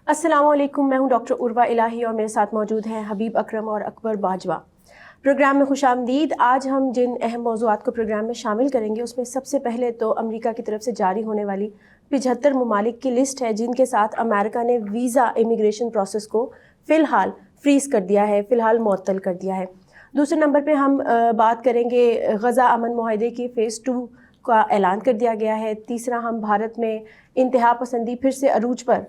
السلام علیکم، میں ہوں ڈاکٹر عروہ الہی اور میرے ساتھ موجود ہیں حبیب اکرم اور اکبر باجوہ۔ پروگرام میں خوش آمدید۔ آج ہم جن اہم موضوعات کو پروگرام میں شامل کریں گے اس میں سب سے پہلے تو امریکہ کی طرف سے جاری ہونے والی 75 ممالک کی لسٹ ہے جن کے ساتھ امریکہ نے ویزا امیگریشن پروسیس کو فی الحال فریز کر دیا ہے، فی الحال معطل کر دیا ہے۔ دوسرے نمبر پہ ہم بات کریں گے غزہ امن معاہدے کی فیز 2 کا اعلان کر دیا گیا ہے۔ تیسرا ہم بھارت میں انتہا پسندی پھر سے عروج پر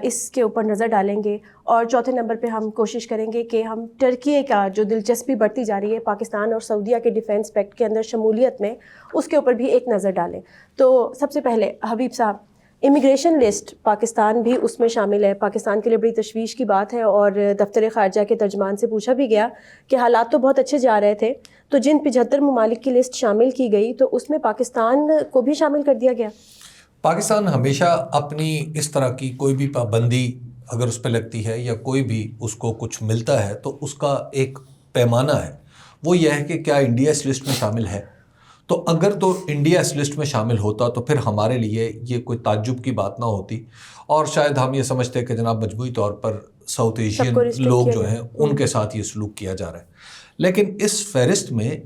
اس کے اوپر نظر ڈالیں گے، اور چوتھے نمبر پہ ہم کوشش کریں گے کہ ہم ترکی کا جو دلچسپی بڑھتی جا رہی ہے پاکستان اور سعودیہ کے ڈیفنس پیکٹ کے اندر شمولیت میں، اس کے اوپر بھی ایک نظر ڈالیں۔ تو سب سے پہلے حبیب صاحب، امیگریشن لسٹ پاکستان بھی اس میں شامل ہے۔ پاکستان کے لیے بڑی تشویش کی بات ہے، اور دفتر خارجہ کے ترجمان سے پوچھا بھی گیا کہ حالات تو بہت اچھے جا رہے تھے، تو جن 75 ممالک کی لسٹ شامل کی گئی تو اس میں پاکستان کو بھی شامل کر دیا گیا۔ پاکستان ہمیشہ اپنی اس طرح کی کوئی بھی پابندی اگر اس پہ لگتی ہے یا کوئی بھی اس کو کچھ ملتا ہے تو اس کا ایک پیمانہ ہے، وہ یہ ہے کہ کیا انڈیا اس لسٹ میں شامل ہے۔ تو اگر تو انڈیا اس لسٹ میں شامل ہوتا تو پھر ہمارے لیے یہ کوئی تعجب کی بات نہ ہوتی، اور شاید ہم یہ سمجھتے کہ جناب مجموعی طور پر ساؤتھ ایشین لوگ جو ہیں ان کے ساتھ یہ سلوک کیا جا رہا ہے۔ لیکن اس فہرست میں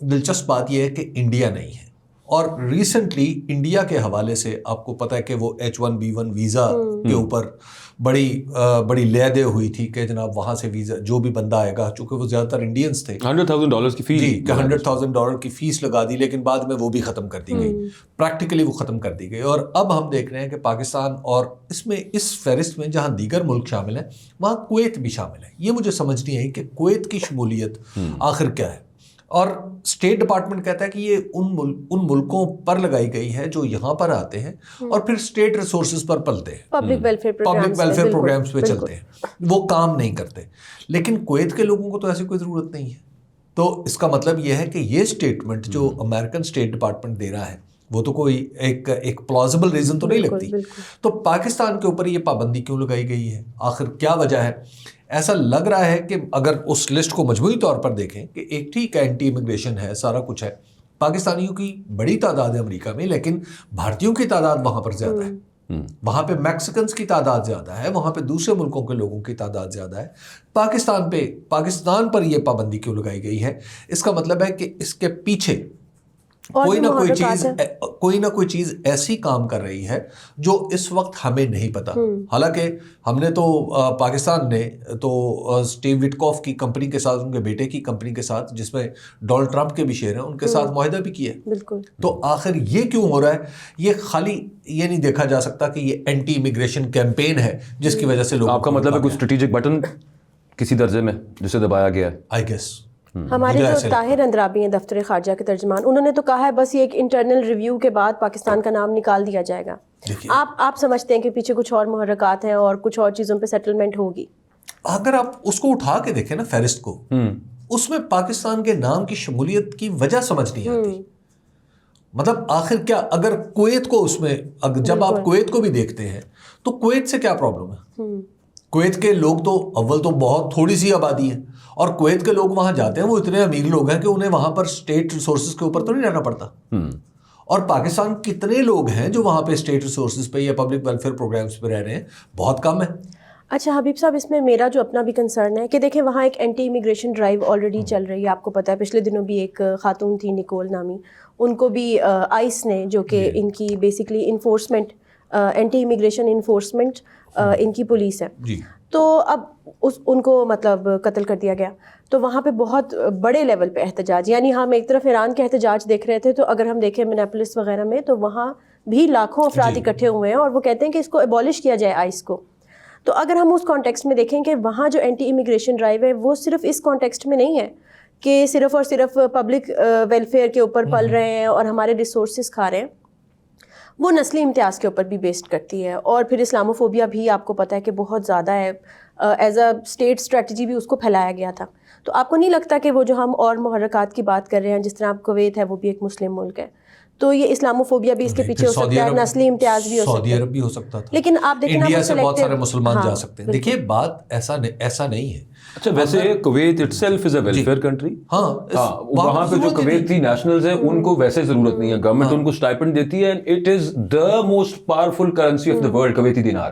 دلچسپ بات یہ ہے کہ انڈیا نہیں ہے، اور ریسنٹلی انڈیا کے حوالے سے آپ کو پتہ ہے کہ وہ H1B1 ویزا کے اوپر بڑی لے دے ہوئی تھی کہ جناب وہاں سے ویزا جو بھی بندہ آئے گا، چونکہ وہ زیادہ تر انڈینس تھے، $100,000 کی فیس، جی کہ $100,000 کی فیس لگا دی، لیکن بعد میں وہ بھی ختم کر دی گئی، پریکٹیکلی وہ ختم کر دی گئی۔ اور اب ہم دیکھ رہے ہیں کہ پاکستان اور اس فہرست میں جہاں دیگر ملک شامل ہیں وہاں کویت بھی شامل ہے۔ یہ مجھے سمجھ نہیں آئی کہ کویت کی شمولیت آخر کیا ہے، اور اسٹیٹ ڈپارٹمنٹ کہتا ہے کہ یہ ان ملکوں پر لگائی گئی ہے جو یہاں پر آتے ہیں اور پھر اسٹیٹ ریسورسز پر پلتے ہیں، پبلک ویلفیئر پروگرامز پہ چلتے ہیں، وہ کام نہیں کرتے۔ لیکن کویت کے لوگوں کو تو ایسی کوئی ضرورت نہیں ہے۔ تو اس کا مطلب یہ ہے کہ یہ اسٹیٹمنٹ جو امریکن اسٹیٹ ڈپارٹمنٹ دے رہا ہے وہ تو کوئی ایک پلازیبل ریزن تو نہیں لگتی۔ تو پاکستان کے اوپر یہ پابندی کیوں لگائی گئی ہے، آخر کیا وجہ ہے؟ ایسا لگ رہا ہے کہ اگر اس لسٹ کو مجموعی طور پر دیکھیں کہ ایک ٹھیک ہے اینٹی امیگریشن ہے، سارا کچھ ہے، پاکستانیوں کی بڑی تعداد ہے امریکہ میں، لیکن بھارتیوں کی تعداد وہاں پر زیادہ ہے، وہاں پہ میکسیکنز کی تعداد زیادہ ہے، وہاں پہ دوسرے ملکوں کے لوگوں کی تعداد زیادہ ہے۔ پاکستان پر یہ پابندی کیوں لگائی گئی ہے؟ اس کا مطلب ہے کہ اس کے پیچھے کوئی نہ کوئی چیز ایسی کام کر رہی ہے جو اس وقت ہمیں نہیں پتا۔ حالانکہ ہم نے تو پاکستان نے تو اسٹیو وٹکوف کی کمپنی کے ساتھ، ان کے بیٹے کی کمپنی کے ساتھ جس میں ڈونلڈ ٹرمپ کے بھی شیئر ہیں، ان کے ساتھ معاہدہ بھی کیا ہے۔ بالکل۔ تو آخر یہ کیوں ہو رہا ہے؟ یہ خالی یہ نہیں دیکھا جا سکتا کہ یہ اینٹی امیگریشن کیمپین ہے جس کی وجہ سے لوگ، آپ کا مطلب ہے کوئی اسٹریٹجک بٹن کسی درجے میں جسے دبایا گیا ہے؟ آئی گیس ہمارے جو طاہر اندرابی ہیں دفتر خارجہ کے ترجمان، انہوں نے تو کہا ہے بس یہ ایک انٹرنل ریویو کے بعد پاکستان کا نام نکال دیا جائے گا۔ آپ سمجھتے ہیں کہ پیچھے کچھ اور محرکات ہیں اور کچھ اور چیزوں پہ سیٹلمنٹ ہوگی؟ اگر آپ اس کو اٹھا کے دیکھیں نا فہرست کو، اس میں پاکستان کے نام کی شمولیت کی وجہ سمجھ نہیں آتی۔ مطلب آخر کیا، اگر کویت کو اس میں، جب آپ کویت کو بھی دیکھتے ہیں تو کویت سے کیا پرابلم ہے؟ کویت کے لوگ تو اول تو بہت تھوڑی سی آبادی ہے، اور کویت کے لوگ وہاں جاتے ہیں وہ اتنے امیر لوگ ہیں کہ انہیں وہاں پر اسٹیٹ ریسورسز کے اوپر تو نہیں رہنا پڑتا۔ اور پاکستان کتنے لوگ ہیں جو وہاں پہ اسٹیٹ ریسورسز پہ یا پبلک ویلفیئر پروگرامز پہ رہ رہے ہیں؟ بہت کم ہے۔ اچھا حبیب صاحب، اس میں میرا جو اپنا بھی کنسرن ہے کہ دیکھیں وہاں ایک اینٹی امیگریشن ڈرائیو آلریڈی چل رہی ہے، آپ کو پتہ ہے پچھلے دنوں بھی ایک خاتون تھی نکول نامی، ان کو بھی آئس نے، جو کہ ان کی basically enforcement, anti immigration enforcement ان کی پولیس ہے، تو اب ان کو مطلب قتل کر دیا گیا۔ تو وہاں پہ بہت بڑے لیول پہ احتجاج، یعنی ہم ایک طرف ایران کے احتجاج دیکھ رہے تھے، تو اگر ہم دیکھیں منیاپولس وغیرہ میں تو وہاں بھی لاکھوں افراد اکٹھے ہوئے ہیں اور وہ کہتے ہیں کہ اس کو ایبولش کیا جائے آئس کو۔ تو اگر ہم اس کانٹیکسٹ میں دیکھیں کہ وہاں جو اینٹی امیگریشن ڈرائیو ہے وہ صرف اس کانٹیکسٹ میں نہیں ہے کہ صرف اور صرف پبلک ویلفیئر کے اوپر پل رہے ہیں اور ہمارے ریسورسز کھا رہے ہیں، وہ نسلی امتیاز کے اوپر بھی بیسڈ کرتی ہے، اور پھر اسلاموفوبیا بھی آپ کو پتہ ہے کہ بہت زیادہ ہے، ایز اے اسٹیٹ اسٹریٹجی بھی اس کو پھیلایا گیا تھا۔ تو آپ کو نہیں لگتا کہ وہ جو ہم اور محرکات کی بات کر رہے ہیں، جس طرح آپ کویت ہے وہ بھی ایک مسلم ملک ہے، تو یہ اسلاموفوبیا بھی اس کے پیچھے ہو سکتا ہے، نسلی امتیاز بھی ہو سکتا ہے، سعودی عرب بھی ہو سکتا تھا، لیکن آپ دیکھیں انڈیا سے بہت سارے مسلمان جا سکتے ہیں۔ دیکھیے بات ایسا نہیں ہے، اچھا ویسے Kuwait it self is a welfare country. ہاں وہاں پہ جو کویتی نیشنلز ہیں ان کو ویسے ضرورت نہیں ہے, گورنمنٹ ان کو اسٹائپنڈ دیتی ہے. It is the most powerful currency of the world, Kuwaiti dinar,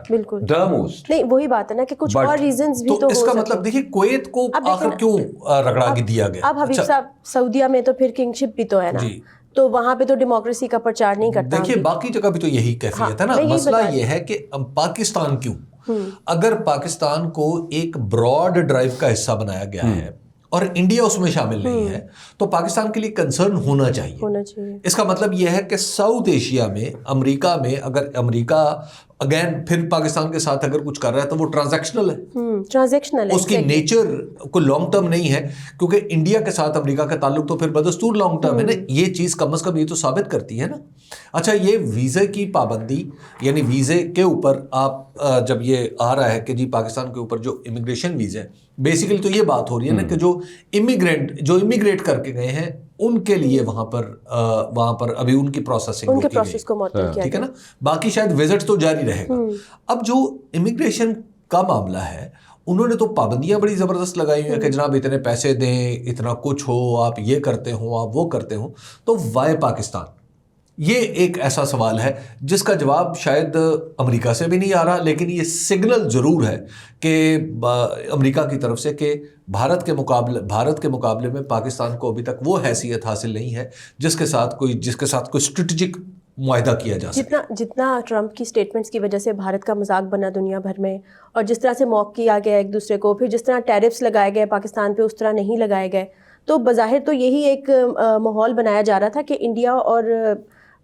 the most. نہیں وہی بات ہے نا کہ کچھ اور ریزنز بھی تو اس کا مطلب دیکھیے کویت کو آخر کیوں رگڑا کے دیا گیا. اب حبیب صاحب سعودیہ میں تو پھر کنگ شپ بھی تو ہے نا, تو وہاں پہ تو ڈیموکریسی کا پرچار نہیں کرتا. دیکھیے باقی جگہ بھی تو یہی کیفیت ہے نا. مسئلہ یہ ہے کہ پاکستان کیوں, اگر پاکستان کو ایک براڈ ڈرائیو کا حصہ بنایا گیا ہے اور انڈیا اس میں شامل نہیں ہے تو پاکستان کے لیے کنسرن ہونا چاہیے. اس کا مطلب یہ ہے کہ ساؤتھ ایشیا میں امریکہ میں اگر امریکہ اگین پھر پاکستان کے ساتھ اگر کچھ کر رہا ہے تو وہ ٹرانزیکشنل ہے, اس کی نیچر کو لانگ ٹرم نہیں ہے, کیونکہ انڈیا کے ساتھ امریکہ کا تعلق تو پھر بدستور لانگ ٹرم ہے نا. یہ چیز کم از کم یہ تو ثابت کرتی ہے نا. اچھا یہ ویزے کی پابندی, یعنی ویزے کے اوپر آپ جب یہ آ رہا ہے کہ جی پاکستان کے اوپر جو امیگریشن ویزے ہیں, بیسیکلی تو یہ بات ہو رہی ہے نا کہ جو امیگریٹ کر کے گئے ہیں ان کے لیے وہاں پر ابھی ان کی پروسیسنگ, ان کے پروسیس کو معطل کیا, ٹھیک ہے نا. باقی شاید وزٹ تو جاری رہے گا. اب جو امیگریشن کا معاملہ ہے انہوں نے تو پابندیاں بڑی زبردست لگائی ہوئی ہیں کہ جناب اتنے پیسے دیں, اتنا کچھ ہو, آپ یہ کرتے ہوں, آپ وہ کرتے ہوں. تو وائے پاکستان, یہ ایک ایسا سوال ہے جس کا جواب شاید امریکہ سے بھی نہیں آ رہا, لیکن یہ سگنل ضرور ہے کہ امریکہ کی طرف سے کہ بھارت کے مقابلے میں پاکستان کو ابھی تک وہ حیثیت حاصل نہیں ہے جس کے ساتھ کوئی اسٹریٹجک معاہدہ کیا جا سکے. جتنا ٹرمپ کی سٹیٹمنٹس کی وجہ سے بھارت کا مذاق بنا دنیا بھر میں, اور جس طرح سے موک کیا گیا ایک دوسرے کو, پھر جس طرح ٹیرفس لگائے گئے پاکستان پہ اس طرح نہیں لگائے گئے, تو بظاہر تو یہی ایک ماحول بنایا جا رہا تھا کہ انڈیا اور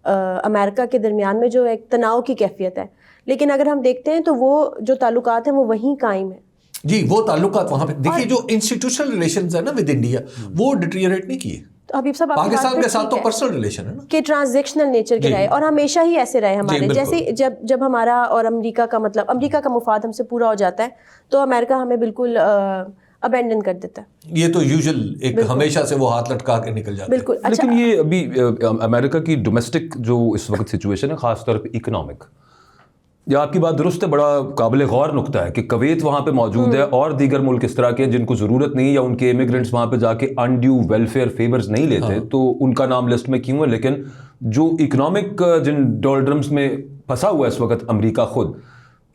امریکہ کے درمیان میں جو ایک تناؤ کی کیفیت ہے. لیکن اگر ہم دیکھتے ہیں تو وہ جو تعلقات ہیں وہ وہیں قائم ہیں. جی وہ تعلقات وہاں پہ دیکھیے, جو انسٹیٹیوشنل ریلیشنز ہیں نا ود انڈیا وہ ڈیٹریریٹ نہیں کیے. تو حبیب صاحب پاکستان کے ساتھ تو پرسنل ریلیشن ہے نا کہ ٹرانزیکشنل نیچر کے رہے, اور ہمیشہ ہی ایسے رہے ہمارے. جیسے جب ہمارا اور امریکہ کا مطلب امریکہ کا مفاد ہم سے پورا ہو جاتا ہے تو امریکہ ہمیں بالکل ابینڈن کر دیتا ہے. یہ تو یوزل ایک ہمیشہ سے وہ ہاتھ لٹکا کے نکل جاتا ہے. بالکل. لیکن یہ ابھی امریکہ کی ڈومیسٹک جو اس وقت سچویشن ہے, خاص طور پہ اکنامک, یہ آپ کی بات درست ہے, بڑا قابل غور نقطہ ہے کہ کویت وہاں پہ موجود ہے اور دیگر ملک اس طرح کے جن کو ضرورت نہیں یا ان کے امیگرینٹس وہاں پہ جا کے انڈیو ویلفیئر فیورز نہیں لیتے, تو ان کا نام لسٹ میں کیوں ہے. لیکن جو اکنامک جن ڈولڈرمس میں پھنسا ہوا ہے اس وقت امریکہ خود,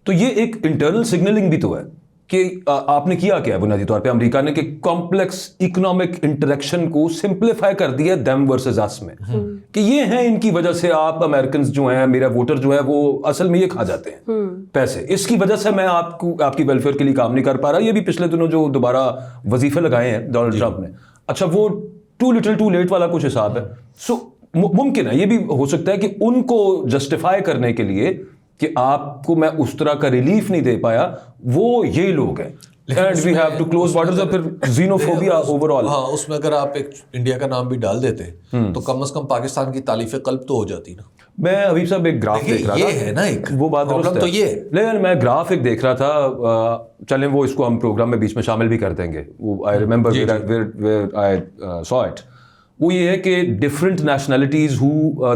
تو یہ ایک انٹرنل سگنلنگ بھی تو ہے کہ آپ نے کیا کیا بنیادی طور پہ امریکہ نے کہ کمپلیکس اکنامک انٹریکشن کو سمپلیفائی کر دیا دیم ورسز اس میں, کہ یہ ہیں ان کی وجہ سے آپ امریکنز جو ہیں, میرا ووٹر جو ہے وہ اصل میں یہ کھا جاتے ہیں پیسے, اس کی وجہ سے میں آپ کی ویلفیئر کے لیے کام نہیں کر پا رہا. یہ بھی پچھلے دنوں جو دوبارہ وظیفے لگائے ہیں ڈونلڈ ٹرمپ نے, اچھا وہ ٹو لٹل ٹو لیٹ والا کچھ حساب ہے. سو ممکن ہے یہ بھی ہو سکتا ہے کہ ان کو جسٹیفائی کرنے کے لیے کہ آپ کو میں اس طرح کا ریلیف نہیں دے پایا, وہ یہی لوگ ہیں. And we have to close borders, اور پھر xenophobia overall. ہاں اس میں اگر آپ ایک انڈیا کا نام بھی ڈال دیتے تو کم از کم پاکستان کی تالیف قلب تو ہو جاتی نا. میں حبیب صاحب ایک گراف دیکھ رہا تھا, یہ ہے نا ایک وہ بات درست تو ہے, یہ لیکن میں گراف ایک دیکھ رہا تھا, چلیں وہ اس کو ہم پروگرام میں بیچ میں شامل بھی کر دیں گے, وہ I remember where I saw it. وہ یہ ہے کہ different nationalities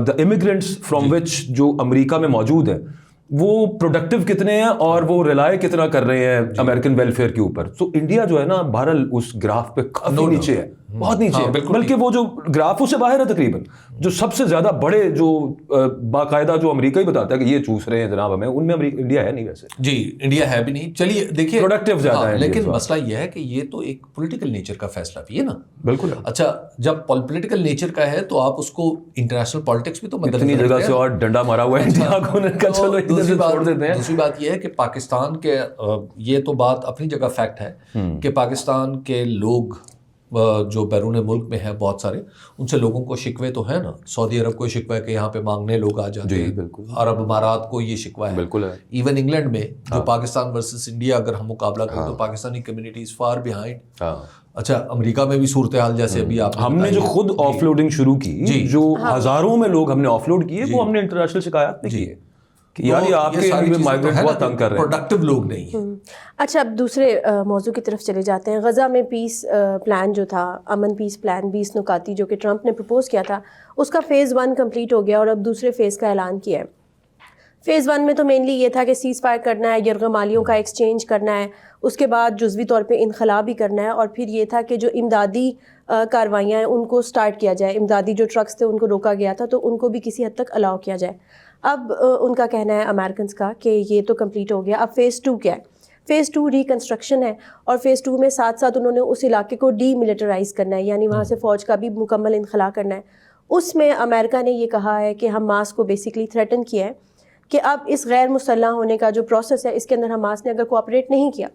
the immigrants from which جو امریکہ میں موجود ہے وہ پروڈکٹیو کتنے ہیں اور وہ ریلائی کتنا کر رہے ہیں امریکن ویلفیئر کے اوپر. تو انڈیا جو ہے نا بہرحال اس گراف پہ کافی نیچے ہے, بہت نیچے ہے, بلکہ وہ جو گراف سے باہر ہے تقریباً, جو سب سے زیادہ بڑے جو باقاعدہ جو امریکہ ہی بتاتا ہے کہ یہ چوس رہے ہیں جناب ہمیں, ان میں انڈیا ہے نہیں ویسے. جی انڈیا ہے بھی نہیں. چلیے دیکھیے پروڈکٹیو زیادہ ہے, لیکن مسئلہ یہ ہے کہ یہ تو ایک پولیٹیکل نیچر کا فیصلہ بھی ہے نا. بالکل. اچھا جب پولیٹیکل نیچر کا ہے تو آپ اس کو انٹرنیشنل پالیٹکس بھی تو اتنی جگہ سے اور ڈنڈا مارا ہوا ہے انڈیا کو, چلو ادھر سے چھوڑ دیتے ہیں. دوسری بات یہ ہے کہ پاکستان کے, یہ تو بات اپنی جگہ فیکٹ ہے کہ پاکستان کے لوگ جو بیرون ملک میں ہیں بہت سارے, ان سے لوگوں کو شکوے تو ہے نا. سعودی عرب کو شکوہ ہے کہ یہاں پہ مانگنے لوگ آ جاتے ہیں, بالکل. عرب امارات کو یہ شکوہ ہے, بالکل ہے. ایون انگلینڈ میں جو پاکستان ورسز انڈیا اگر ہم مقابلہ کریں تو پاکستانی کمیونٹیز فار بیہائنڈ. اچھا امریکہ میں بھی صورتحال جیسے ابھی آپ ہم نے جو خود آف لوڈنگ شروع کی, جو ہزاروں میں لوگ ہم نے آف لوڈ کیے, وہ ہم نے انٹرنیشنل شکایات نہیں کی کہ یار یہ آپ کے مائیگرنٹ بہت تنگ کر رہے ہیں, پروڈکٹیو لوگ نہیں ہیں. اچھا اب دوسرے موضوع کی طرف چلے جاتے ہیں. غزہ میں پیس پلان جو تھا, امن پیس پلان 20 نکاتی جو کہ ٹرمپ نے پرپوز کیا تھا, اس کا فیز 1 کمپلیٹ ہو گیا اور اب دوسرے فیز کا اعلان کیا ہے. فیز 1 میں تو مینلی یہ تھا کہ سیز فائر کرنا ہے, یرغمالیوں کا ایکسچینج کرنا ہے, اس کے بعد جزوی طور پہ انخلا بھی کرنا ہے, اور پھر یہ تھا کہ جو امدادی کاروائیاں ہیں ان کو سٹارٹ کیا جائے, امدادی جو ٹرکس تھے ان کو روکا گیا تھا تو ان کو بھی کسی حد تک الاؤ کیا جائے. اب ان کا کہنا ہے امریکنس کا کہ یہ تو کمپلیٹ ہو گیا, اب فیز 2 کیا ہے؟ فیز 2 ریکنسٹرکشن ہے, اور فیز 2 میں ساتھ ساتھ انہوں نے اس علاقے کو ڈی ملٹرائز کرنا ہے, یعنی وہاں سے فوج کا بھی مکمل انخلا کرنا ہے. اس میں امریکہ نے یہ کہا ہے کہ حماس کو بیسکلی تھریٹن کیا ہے کہ اب اس غیر مسلح ہونے کا جو پروسیس ہے اس کے اندر حماس نے اگر کوآپریٹ نہیں کیا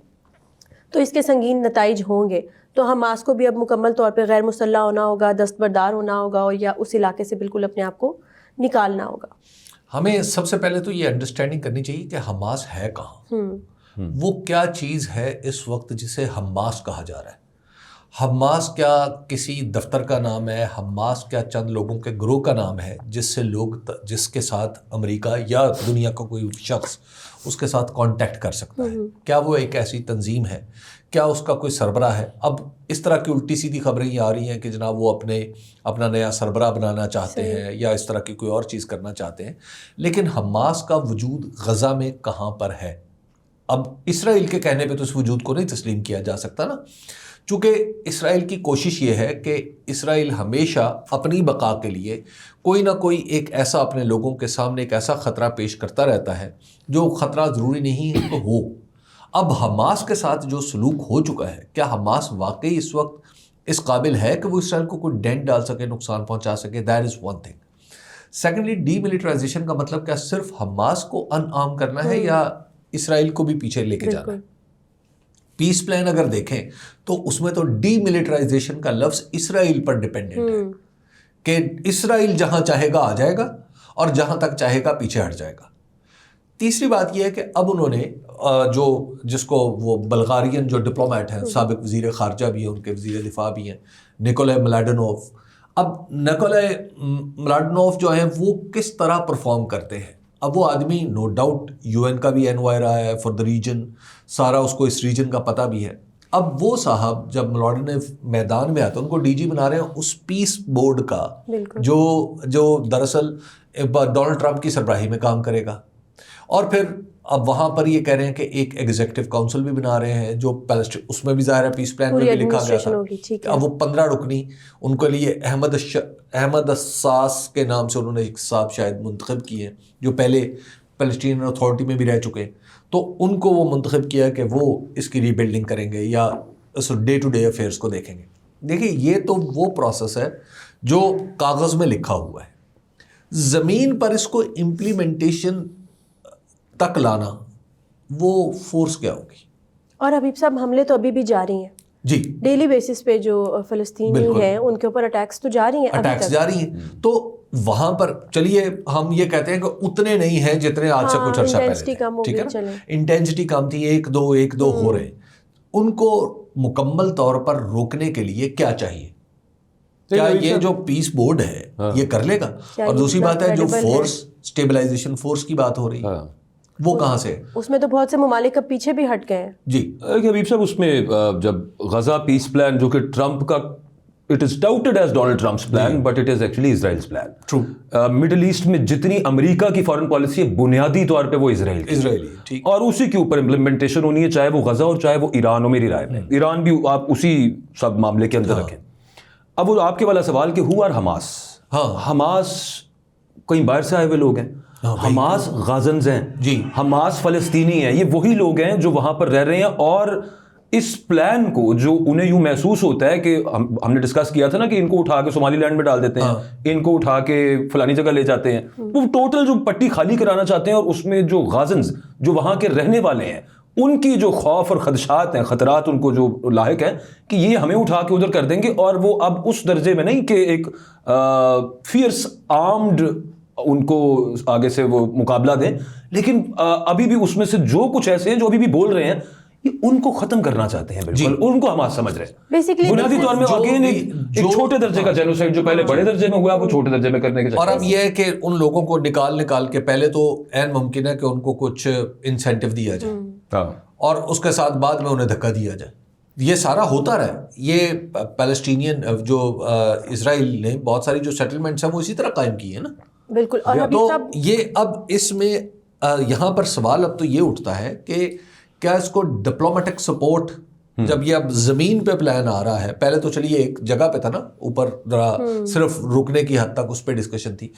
تو اس کے سنگین نتائج ہوں گے. تو حماس کو بھی اب مکمل طور پہ غیر مسلح ہونا ہوگا, دستبردار ہونا ہوگا, اور یا اس علاقے سے بالکل اپنے آپ کو نکالنا ہوگا. ہمیں سب سے پہلے تو یہ انڈرسٹینڈنگ کرنی چاہیے کہ حماس ہے کہاں, وہ کیا چیز ہے اس وقت جسے حماس کہا جا رہا ہے. حماس کیا کسی دفتر کا نام ہے؟ حماس کیا چند لوگوں کے گروہ کا نام ہے جس سے جس کے ساتھ امریکہ یا دنیا کا کوئی شخص اس کے ساتھ کانٹیکٹ کر سکتا ہے؟ کیا وہ ایک ایسی تنظیم ہے؟ کیا اس کا کوئی سربراہ ہے؟ اب اس طرح کی الٹی سیدھی خبریں یہ آ رہی ہیں کہ جناب وہ اپنا نیا سربراہ بنانا چاہتے ہیں یا اس طرح کی کوئی اور چیز کرنا چاہتے ہیں. لیکن حماس کا وجود غزہ میں کہاں پر ہے؟ اب اسرائیل کے کہنے پہ تو اس وجود کو نہیں تسلیم کیا جا سکتا نا, چونکہ اسرائیل کی کوشش یہ ہے کہ اسرائیل ہمیشہ اپنی بقا کے لیے کوئی نہ کوئی ایک ایسا اپنے لوگوں کے سامنے ایک ایسا خطرہ پیش کرتا رہتا ہے جو خطرہ ضروری نہیں تو ہو. اب حماس کے ساتھ جو سلوک ہو چکا ہے, کیا حماس واقعی اس وقت اس قابل ہے کہ وہ اسرائیل کو کوئی ڈینٹ ڈال سکے, نقصان پہنچا سکے؟ That is one thing. Secondly, D militarisation کا مطلب کیا صرف حماس کو ان آرم کرنا ہے یا اسرائیل کو بھی پیچھے لے کے جانا ہے؟ پیس پلان اگر دیکھیں تو اس میں تو ڈی ملٹرائزیشن کا لفظ اسرائیل پر ڈیپینڈنٹ ہے کہ اسرائیل جہاں چاہے گا آ جائے گا اور جہاں تک چاہے گا پیچھے ہٹ جائے گا. تیسری بات یہ ہے کہ اب انہوں نے جس کو وہ بلغارین جو ڈپلومیٹ ہیں, سابق وزیر خارجہ بھی ہیں, ان کے وزیر دفاع بھی ہیں, نکولائے ملاڈنوف. اب نکولائے ملاڈنوف جو ہیں وہ کس طرح پرفارم کرتے ہیں؟ اب وہ آدمی نو ڈاؤٹ یو این کا بھی انوائے رہا ہے فار دا ریجن, سارا اس کو اس ریجن کا پتہ بھی ہے. اب وہ صاحب جب ملاڈنوف میدان میں آتے ہیں, ان کو ڈی جی بنا رہے ہیں اس پیس بورڈ کا جو دراصل ڈونلڈ ٹرمپ کی سربراہی میں کام کرے گا. اور پھر اب وہاں پر یہ کہہ رہے ہیں کہ ایک ایگزیکٹو کاؤنسل بھی بنا رہے ہیں جو اس میں بھی ظاہر ہے پیس پلان میں بھی لکھا گیا تھا. اب وہ 15 رکنی ان کے لیے احمد الساس کے نام سے انہوں نے ایک صاحب شاید منتخب کیے جو پہلے پیلسٹین اتھارٹی میں بھی رہ چکے ہیں, تو ان کو وہ منتخب کیا کہ وہ اس کی ری بلڈنگ کریں گے یا ڈے ٹو ڈے افیئرس کو دیکھیں گے. دیکھیں یہ تو وہ پروسیس ہے جو کاغذ میں لکھا ہوا ہے, زمین پر اس کو امپلیمنٹیشن تک لانا وہ فورس کیا ہوگی. اور حبیب صاحب حملے تو ابھی بھی جاری ہیں جی, ڈیلی بیسس پہ جو فلسطینی ہیں ان کے اوپر اٹیکس تو جاری ہیں, اٹیکس جاری ہیں. تو وہاں پر چلیے ہم یہ کہتے ہیں کہ اتنے نہیں ہیں جتنے آج سے کچھ عرصہ پہلے تھے, ٹھیک ہے نا, انٹینسٹی کم تھی, ایک دو ہو رہے. ان کو مکمل طور پر روکنے کے لیے کیا چاہیے؟ کیا یہ جو پیس بورڈ ہے یہ کر لے گا؟ اور دوسری بات ہے جو فورس اسٹیبلائزیشن فورس کی بات ہو رہی ہے وہ کہاں سے؟ اس میں تو بہت سے ممالک اب پیچھے بھی ہٹ گئے ہیں. جی حبیب صاحب, اس میں جب غزہ پیس پلان جو کہ ٹرمپ کا it is touted as Donald Trump's plan but it is actually Israel's plan. True. Middle east میں جتنی امریکہ کی فارن پالیسی ہے بنیادی طور پہ وہ اسرائیلی اور اسی کے اوپر امپلیمنٹیشن ہونی ہے, چاہے وہ غزہ اور چاہے وہ ایران ہو. میری رائے میں ایران بھی آپ اسی سب معاملے کے اندر رکھیں. اب وہ آپ کے والا سوال کہ who are حماس. حماس کہیں باہر سے آئے ہوئے لوگ ہیں, حماس غازنز ہیں, حماس فلسطینی ہیں, یہ وہی لوگ ہیں جو وہاں پر رہ رہے ہیں. اور اس پلان کو جو انہیں یوں محسوس ہوتا ہے کہ ہم نے ڈسکس کیا تھا نا کہ ان کو اٹھا کے سومالی لینڈ میں ڈال دیتے ہیں, ان کو اٹھا کے فلانی جگہ لے جاتے ہیں, وہ ٹوٹل جو پٹی خالی کرانا چاہتے ہیں. اور اس میں جو غازنز جو وہاں کے رہنے والے ہیں ان کی جو خوف اور خدشات ہیں, خطرات ان کو جو لاحق ہیں کہ یہ ہمیں اٹھا کے ادھر کر دیں گے. اور وہ اب اس درجے میں نہیں کہ ایک فیئرس آرمڈ ان کو آگے سے وہ مقابلہ دیں, لیکن ابھی بھی اس میں سے جو کچھ ایسے ہیں جو ابھی بھی بول رہے ہیں ان کو ختم کرنا چاہتے ہیں. بالکل ان کو حماس سمجھ رہے ہیں بنیادی طور میں. اگین ایک چھوٹے درجے کا جینوسائیڈ جو پہلے بڑے درجے میں ہوا وہ چھوٹے درجے میں کرنے کے. اور اب یہ ہے کہ ان لوگوں کو نکال کے پہلے تو عین ممکن ہے کہ ان کو کچھ انسینٹیو دیا جائے اور اس کے ساتھ بعد میں انہیں دھکا دیا جائے. یہ سارا ہوتا رہا. یہ پیلسٹینین جو اسرائیل نے بہت ساری جو سیٹلمنٹس ہیں وہ اسی طرح قائم کی ہے نا. بالکل. اور تو یہ اب اس میں یہاں پر سوال اب تو یہ اٹھتا ہے کہ کیا اس کو ڈپلومیٹک سپورٹ، جب یہ اب زمین پہ پلان آ رہا ہے، پہلے تو چلیے ایک جگہ پہ تھا نا اوپر ذرا صرف رکنے کی حد تک اس پہ ڈسکشن تھی،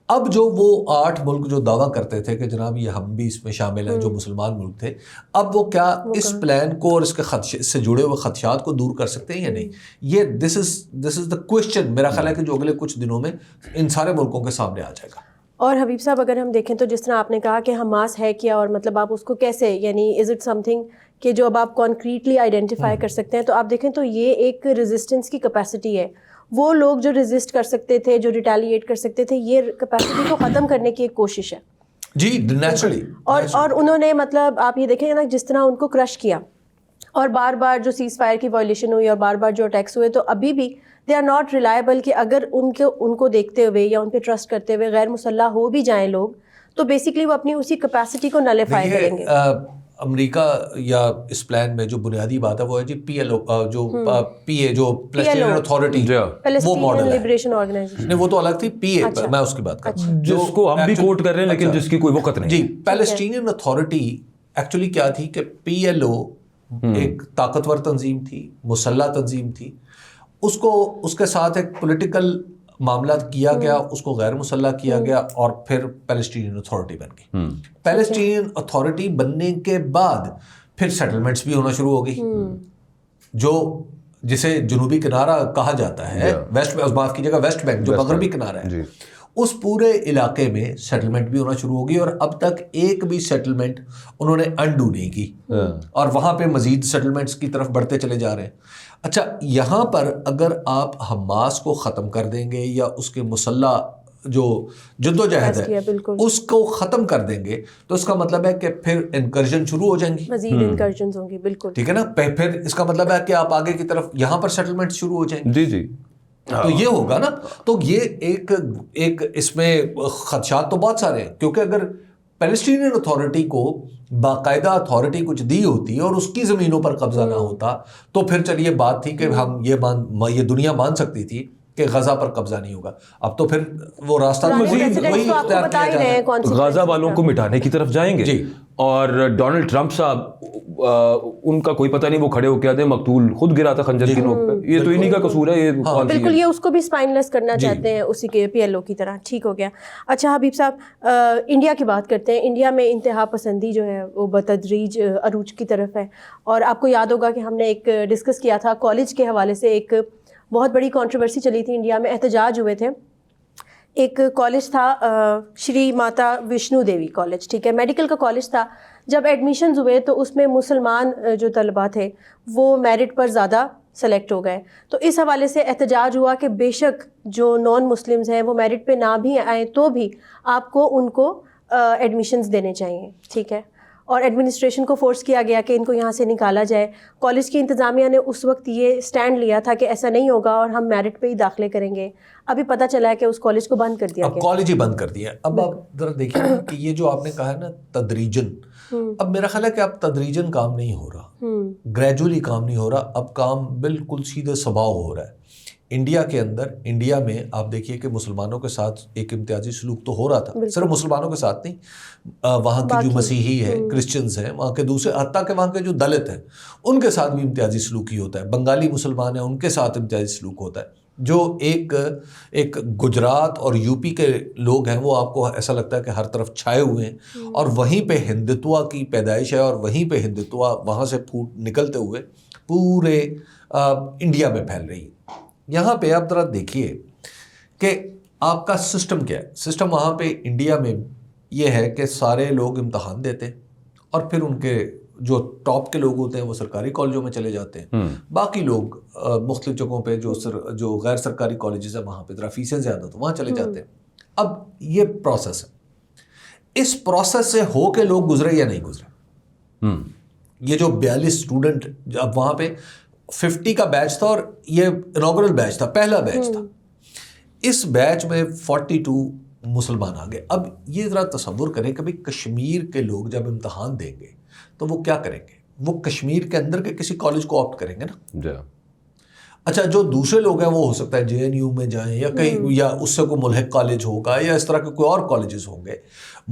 اب جو وہ 8 ملک جو دعویٰ کرتے تھے کہ جناب یہ ہم بھی اس میں شامل ہیں جو مسلمان ملک تھے، اب وہ کیا اس پلان کو اور اس کے خدشے سے جڑے ہوئے خدشات کو دور کر سکتے ہیں یا نہیں؟ یہ دس از دا کوشچن میرا خیال ہے کہ جو اگلے کچھ دنوں میں ان سارے ملکوں کے سامنے آ جائے گا۔ اور حبیب صاحب اگر ہم دیکھیں تو جس طرح آپ نے کہا کہ حماس ہے کیا، اور مطلب آپ اس کو کیسے، یعنی از اٹ سم تھنگ کہ جو اب آپ کانکریٹلی آئیڈینٹیفائی کر سکتے ہیں، تو آپ دیکھیں تو یہ ایک ریزسٹنس کی کیپیسٹی ہے۔ وہ لوگ جو ریزسٹ کر سکتے تھے، جو ریٹیلیٹ کر سکتے تھے، یہ کیپیسٹی کو ختم کرنے کی ایک کوشش ہے جی نیچرلی، اور انہوں نے مطلب آپ یہ دیکھیں نا جس طرح ان کو کرش کیا، اور بار بار جو سیز فائر کی وائلیشن ہوئی اور بار بار جو اٹیکس ہوئے، تو ابھی بھی دے آر ناٹ ریلائبل کہ اگر ان کو دیکھتے ہوئے یا ان پہ ٹرسٹ کرتے ہوئے غیر مسلح ہو بھی جائیں لوگ، تو بیسکلی وہ اپنی اسی کیپیسٹی کو نلیفائی کریں گے۔ امریکہ یا اس پلان میں جو بنیادی بات ہے وہ ہے جی پی ایل او، جو پی اے جو پیلسٹینین اتھارٹی، وہ ماڈل ہے، لبریشن آرگنائزیشن، نہیں وہ تو الگ تھی، پی اے میں اس کی بات کر رہا ہوں جس کو ہم بھی کوٹ کر رہے ہیں لیکن جس کی کوئی وقت نہیں۔ جی پیلسٹینین اتھارٹی ایکچولی کیا تھی کہ پی ایل او ایک طاقتور تنظیم تھی، مسلح تنظیم تھی، اس کو اس کے ساتھ ایک پولیٹیکل معاملات کیا گیا، اس کو غیر مسلح کیا گیا، اور پھر پیلسٹینین اتھارٹی بن گئی۔ پیلسٹینین اتھارٹی بننے کے بعد پھر سیٹلمنٹس بھی ہونا شروع ہو گئی، جو جسے جنوبی کنارہ کہا جاتا ہے، ویسٹ، معاف کیجیے گا، ویسٹ بینک جو مغربی کنارہ ہے، اس پورے علاقے میں سیٹلمنٹ بھی ہونا شروع ہو گئی، اور اب تک ایک بھی سیٹلمنٹ انہوں نے انڈو نہیں کی، اور وہاں پہ مزید سیٹلمنٹس کی طرف بڑھتے چلے جا رہے ہیں۔ اچھا، یہاں پر اگر آپ حماس کو ختم کر دیں گے یا اس کے مسلح جو جدوجہد ہے اس کو ختم کر دیں گے، تو اس کا مطلب ہے کہ پھر انکرجن شروع ہو جائیں گی، مزید انکرجنز ہوں گی، بالکل ٹھیک ہے نا، پھر اس کا مطلب ہے کہ آپ آگے کی طرف یہاں پر سیٹلمنٹ شروع ہو جائیں گے۔ جی جی، تو یہ ہوگا نا، تو یہ ایک اس میں خدشات تو بہت سارے ہیں، کیونکہ اگر پیلسٹینین اتھارٹی کو باقاعدہ اتھارٹی کچھ دی ہوتی اور اس کی زمینوں پر قبضہ نہ ہوتا، تو پھر چلیے بات تھی کہ ہم یہ دنیا مان سکتی تھی کہ غزہ پر قبضہ نہیں ہوگا۔ اب تو پھر وہ راستہ مزید وہی اختیار کیا جا رہا ہے، غزہ والوں کو مٹانے کی طرف جائیں گے۔ جی، اور ڈونلڈ ٹرمپ صاحب، ان کا کوئی پتہ نہیں، وہ کھڑے ہو کے آتے مقتول خود گرا تھا خنجر کی نوک پہ، یہ تو انہی کا قصور ہے، یہ بالکل، یہ اس کو بھی اسپائنلیس کرنا چاہتے ہیں اسی کے پی ایل او کی طرح۔ ٹھیک ہو گیا۔ اچھا حبیب صاحب، انڈیا کی بات کرتے ہیں۔ انڈیا میں انتہا پسندی جو ہے وہ بتدریج عروج کی طرف ہے، اور آپ کو یاد ہوگا کہ ہم نے ایک ڈسکس کیا تھا کالج کے حوالے سے، ایک بہت بڑی کنٹروورسی چلی تھی انڈیا میں، احتجاج ہوئے تھے۔ ایک کالج تھا شری ماتا وشنو دیوی کالج، ٹھیک ہے، میڈیکل کا کالج تھا۔ جب ایڈمیشنز ہوئے تو اس میں مسلمان جو طلباء تھے وہ میرٹ پر زیادہ سلیکٹ ہو گئے، تو اس حوالے سے احتجاج ہوا کہ بے شک جو نان مسلمز ہیں وہ میرٹ پہ نہ بھی آئیں تو بھی آپ کو ان کو ایڈمیشنز دینے چاہیے، ٹھیک ہے، اور ایڈمنسٹریشن کو فورس کیا گیا کہ ان کو یہاں سے نکالا جائے۔ کالج کی انتظامیہ نے اس وقت یہ سٹینڈ لیا تھا کہ ایسا نہیں ہوگا اور ہم میرٹ پہ ہی داخلے کریں گے۔ ابھی پتہ چلا ہے کہ اس کالج کو بند کر دیا گیا، اب کالج ہی بند کر دیا۔ اب آپ ذرا دیکھیں کہ یہ جو آپ نے کہا ہے نا تدریجن، اب میرا خیال ہے کہ اب تدریجن کام نہیں ہو رہا، گریجولی کام نہیں ہو رہا، اب کام بالکل سیدھے سباؤ ہو رہا ہے۔ انڈیا کے اندر، انڈیا میں آپ دیکھیے کہ مسلمانوں کے ساتھ ایک امتیازی سلوک تو ہو رہا تھا، صرف مسلمانوں کے ساتھ نہیں، وہاں کے جو مسیحی ہیں، کرسچنز ہیں، وہاں کے دوسرے، حتیٰ کہ وہاں کے جو دلت ہیں ان کے ساتھ بھی امتیازی سلوک ہی ہوتا ہے، بنگالی مسلمان ہیں ان کے ساتھ امتیازی سلوک ہوتا ہے۔ جو ایک گجرات اور یو پی کے لوگ ہیں وہ آپ کو ایسا لگتا ہے کہ ہر طرف چھائے ہوئے ہیں، اور وہیں پہ ہندتوا کی پیدائش ہے، اور وہیں پہ ہندتوا وہاں سے پھوٹ نکلتے ہوئے پورے انڈیا میں پھیل رہی ہے۔ یہاں پہ آپ ذرا دیکھیے کہ آپ کا سسٹم کیا ہے۔ سسٹم وہاں پہ انڈیا میں یہ ہے کہ سارے لوگ امتحان دیتے ہیں، اور پھر ان کے جو ٹاپ کے لوگ ہوتے ہیں وہ سرکاری کالجوں میں چلے جاتے ہیں، باقی لوگ مختلف جگہوں پہ جو غیر سرکاری کالجز ہیں وہاں پہ ذرا فیسیں زیادہ تو وہاں چلے جاتے ہیں۔ اب یہ پروسیس ہے، اس پروسیس سے ہو کے لوگ گزرے یا نہیں گزرے؟ یہ جو 42 اسٹوڈنٹ، اب وہاں پہ 50 کا بیچ تھا، اور یہ انوگرل بیچ تھا، پہلا بیچ تھا، اس بیچ میں 42 مسلمان آ گئے۔ اب یہ ذرا تصور کریں کہ بھئی کشمیر کے لوگ جب امتحان دیں گے تو وہ کیا کریں گے؟ وہ کشمیر کے اندر کے کسی کالج کو آپٹ کریں گے نا۔ اچھا، جو دوسرے لوگ ہیں وہ ہو سکتا ہے JNU میں جائیں، یا کہیں، یا اس سے کوئی ملحق کالج ہوگا، یا اس طرح کے کوئی اور کالجز ہوں گے،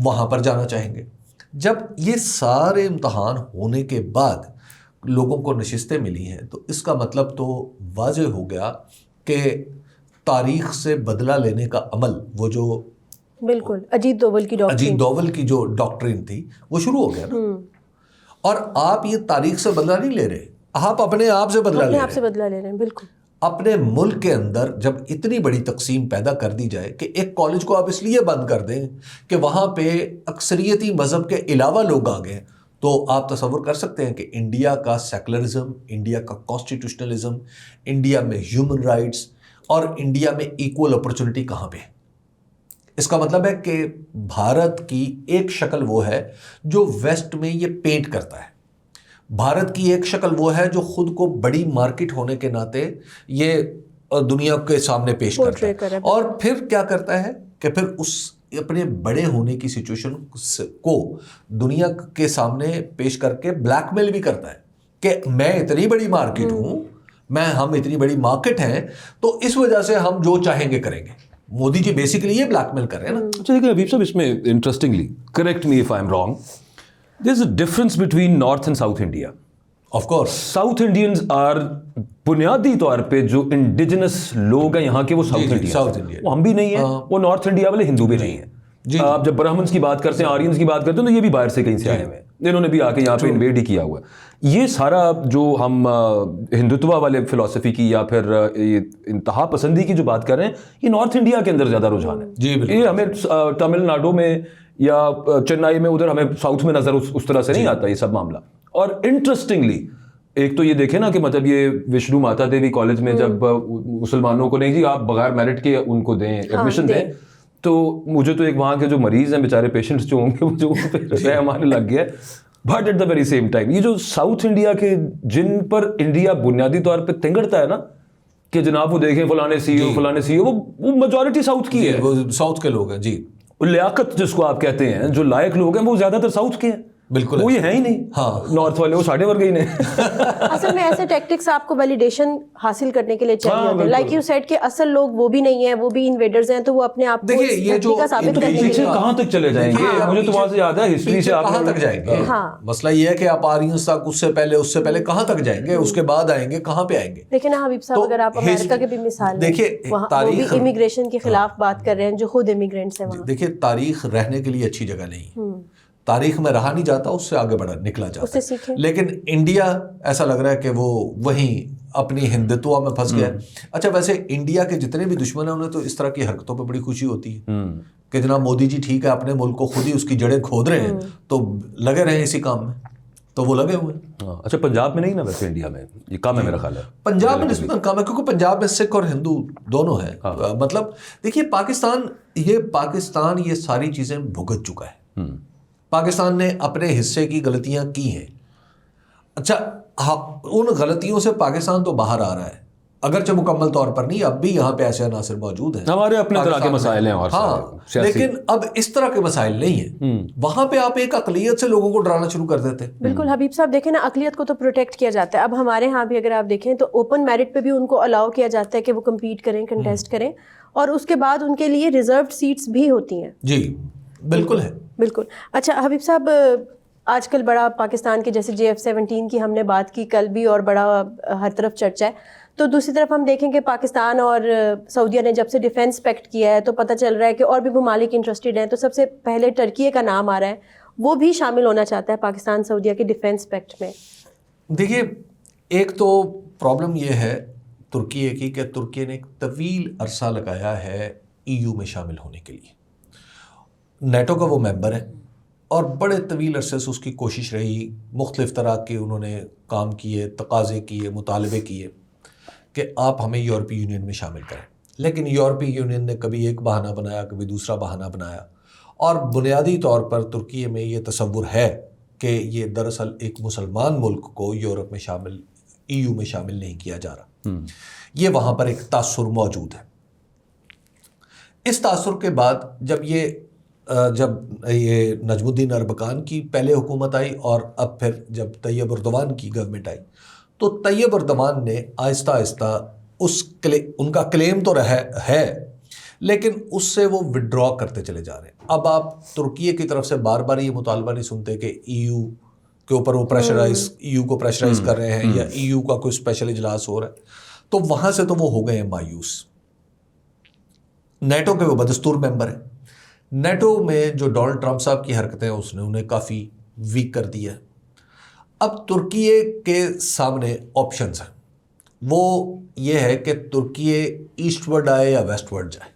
وہاں پر جانا چاہیں گے۔ جب یہ سارے امتحان ہونے کے بعد لوگوں کو نشستیں ملی ہیں تو اس کا مطلب تو واضح ہو گیا کہ تاریخ سے بدلہ لینے کا عمل، وہ جو بالکل اجیت دوول کی جو ڈاکٹرین تھی وہ شروع ہو گیا نا. اور آپ یہ تاریخ سے بدلہ نہیں لے رہے، آپ اپنے آپ سے بدلہ لے رہے ہیں. بالکل اپنے ملک کے اندر جب اتنی بڑی تقسیم پیدا کر دی جائے کہ ایک کالج کو آپ اس لیے بند کر دیں کہ وہاں پہ اکثریتی مذہب کے علاوہ لوگ آ گئے، تو آپ تصور کر سکتے ہیں کہ انڈیا کا سیکولرزم، انڈیا کا کانسٹیٹیوشنلزم، انڈیا میں ہیومن رائٹس اور انڈیا میں ایکول اپرچونٹی کہاں پہ ہے. اس کا مطلب ہے کہ بھارت کی ایک شکل وہ ہے جو ویسٹ میں یہ پینٹ کرتا ہے، بھارت کی ایک شکل وہ ہے جو خود کو بڑی مارکیٹ ہونے کے ناطے یہ دنیا کے سامنے پیش کرتا ہے، اور پھر کیا کرتا ہے کہ پھر اس اپنے بڑے ہونے کی سچویشن کو دنیا کے سامنے پیش کر کے بلیک میل بھی کرتا ہے کہ میں اتنی بڑی مارکیٹ ہوں، ہم اتنی بڑی مارکیٹ ہیں تو اس وجہ سے ہم جو چاہیں گے کریں گے. مودی جی بیسیکلی یہ بلیک میل کر رہے ہیں نا. اچھا لیکن حبیب صاحب اس میں interestingly correct me if I am wrong, there is a difference between north and south India. Of course south Indians are بنیادی طور پہ جو انڈیجنس لوگ ہیں یہاں کے وہ ساؤتھ انڈین، وہ ہم بھی نہیں ہیں، وہ نارتھ انڈیا والے ہندو بھی نہیں ہیں. آپ جب برہمنس کی بات کرتے ہیں، آرینز کی بات کرتے ہیں، تو یہ بھی باہر سے کہیں سے آئے ہوئے ہیں، انہوں نے بھی آ کے یہاں پہ انویڈ ہی کیا ہوا ہے. یہ سارا جو ہم ہندوتوا والے فلسفی کی یا پھر انتہا پسندی کی جو بات کر رہے ہیں، یہ نارتھ انڈیا کے اندر زیادہ رجحان ہے. یہ ہمیں تمل ناڈو میں یا چنئی میں ادھر ہمیں ساؤتھ میں نظر اس طرح سے نہیں آتا یہ سب معاملہ. اور انٹرسٹنگلی ایک تو یہ دیکھیں نا کہ مطلب یہ وشنو ماتا دیوی کالج میں جب مسلمانوں کو نہیں جی آپ بغیر میرٹ کے ان کو دیں ایڈمیشن دیں، تو مجھے تو ایک وہاں کے جو مریض ہیں بیچارے پیشنٹس جو ہوں گے وہ جو رہے ہمارے لگ گیا. But at the very same time یہ جو ساؤتھ انڈیا کے جن پر انڈیا بنیادی طور پہ تنگڑتا ہے نا کہ جناب وہ دیکھیں فلانے سی او وہ میجورٹی ساؤتھ کی ہے، وہ ساؤتھ کے لوگ ہیں. جی لیاقت جس کو آپ کہتے ہیں، جو لائق لوگ ہیں وہ زیادہ تر ساؤتھ کے ہیں. بالکل وہ یہ ہے ہی نہیں. ہاں نارتھ والے وہ ساڑھے ورگے ہی نہیں. اصل میں ایسے ٹیکٹکس آپ کو ویلیڈیشن حاصل کرنے کے لیے چاہیے ہوتے ہیں، لائک یو سیڈ کہ اصل لوگ وہ بھی نہیں ہیں، وہ بھی انویڈرز ہیں، تو وہ اپنے آپ کو یہ جو ثابت کرنے کے لیے کہاں تک چلے جائیں گے. مجھے تو وہاں سے یاد ہے ہسٹری سے آپ کہاں تک جائیں گے. مسئلہ یہ ہے کہ آپ آرینز تک اس سے پہلے کہاں تک جائیں گے، اس کے بعد آئیں گے کہاں پہ آئیں گے. دیکھیں نا حبیب صاحب، اگر آپ امریکہ کے بھی مثال دیکھیں، وہ بھی امیگریشن کے خلاف بات کر رہے ہیں جو خود امیگرینٹس ہیں وہاں. دیکھیں تاریخ رہنے کے لیے اچھی جگہ نہیں، تاریخ میں رہا نہیں جاتا، اس سے آگے نکلا جاتا ہے. لیکن انڈیا ایسا لگ رہا ہے کہ وہ وہیں اپنی ہندتوا میں پھنس گیا. اچھا ویسے انڈیا کے جتنے بھی دشمن ہیں انہیں تو اس طرح کی حرکتوں پہ بڑی خوشی ہوتی ہے کہ جناب مودی جی ٹھیک ہے اپنے ملک کو خود ہی اس کی جڑیں کھود رہے ہیں، تو لگے رہے اسی کام میں، تو وہ لگے ہوئے ہیں. اچھا پنجاب میں نہیں نا، ویسے انڈیا میں یہ کام ہے میرا خیال ہے. پنجاب میں نسبتاً کام ہے کیونکہ پنجاب میں سکھ اور ہندو دونوں ہیں. مطلب دیکھیے پاکستان یہ ساری چیزیں بھگت چکا ہے. پاکستان نے اپنے حصے کی غلطیاں کی ہیں. اچھا ان غلطیوں سے پاکستان تو باہر آ رہا ہے، اگرچہ مکمل طور پر نہیں، اب بھی یہاں پہ ایسے عناصر موجود ہیں، ہمارے اپنے طرح کے مسائل ہیں. اور ہاں لیکن اب اس طرح کے مسائل نہیں ہیں. وہاں پہ آپ ایک اقلیت سے لوگوں کو ڈرانا شروع کر دیتے ہیں. بالکل حبیب صاحب، دیکھیں نا اقلیت کو تو پروٹیکٹ کیا جاتا ہے. اب ہمارے ہاں بھی اگر آپ دیکھیں تو اوپن میرٹ پہ بھی ان کو الاؤ کیا جاتا ہے کہ وہ کمپیٹ کریں، کنٹیسٹ کریں، اور اس کے بعد ان کے لیے ریزروڈ سیٹس بھی ہوتی ہیں. جی بالکل ہے. بالکل. اچھا حبیب صاحب، آج کل بڑا پاکستان کے جیسے JF-17 کی ہم نے بات کی کل بھی، اور بڑا ہر طرف چرچا ہے. تو دوسری طرف ہم دیکھیں کہ پاکستان اور سعودیہ نے جب سے ڈیفینس پیکٹ کیا ہے تو پتہ چل رہا ہے کہ اور بھی ممالک انٹرسٹڈ ہیں. تو سب سے پہلے ٹرکی کا نام آ رہا ہے، وہ بھی شامل ہونا چاہتا ہے پاکستان سعودیہ کے ڈیفینس پیکٹ میں. دیکھیے ایک تو پرابلم یہ ہے ترکی کی کہ ترکی نے ایک طویل عرصہ لگایا ہے EU میں شامل ہونے کے لیے. نیٹو کا وہ ممبر ہے اور بڑے طویل عرصے سے اس کی کوشش رہی، مختلف طرح کے انہوں نے کام کیے، تقاضے کیے، مطالبے کیے کہ آپ ہمیں یورپی یونین میں شامل کریں. لیکن یورپی یونین نے کبھی ایک بہانہ بنایا، کبھی دوسرا بہانہ بنایا، اور بنیادی طور پر ترکی میں یہ تصور ہے کہ یہ دراصل ایک مسلمان ملک کو یورپ میں شامل، EU میں شامل نہیں کیا جا رہا. یہ وہاں پر ایک تاثر موجود ہے. اس تاثر کے بعد جب یہ نجم الدین اربکان کی پہلے حکومت آئی اور اب پھر جب طیب اردوان کی گورنمنٹ آئی، تو طیب اردوان نے آہستہ آہستہ ان کا کلیم تو ہے لیکن اس سے وہ وڈرا کرتے چلے جا رہے ہیں. اب آپ ترکی کی طرف سے بار بار یہ مطالبہ نہیں سنتے کہ EU کے اوپر وہ EU کو پریشرائز کر رہے ہیں یا EU کا کوئی اسپیشل اجلاس ہو رہا ہے, تو وہاں سے تو وہ ہو گئے ہیں مایوس. نیٹو کے وہ بدستور ممبر ہیں. نیٹو میں جو ڈونلڈ ٹرمپ صاحب کی حرکتیں ہیں اس نے انہیں کافی ویک کر دیا. اب ترکی کے سامنے آپشنز ہیں, وہ یہ ہے کہ ترکی ایسٹ ورڈ آئے یا ویسٹ ورڈ جائے.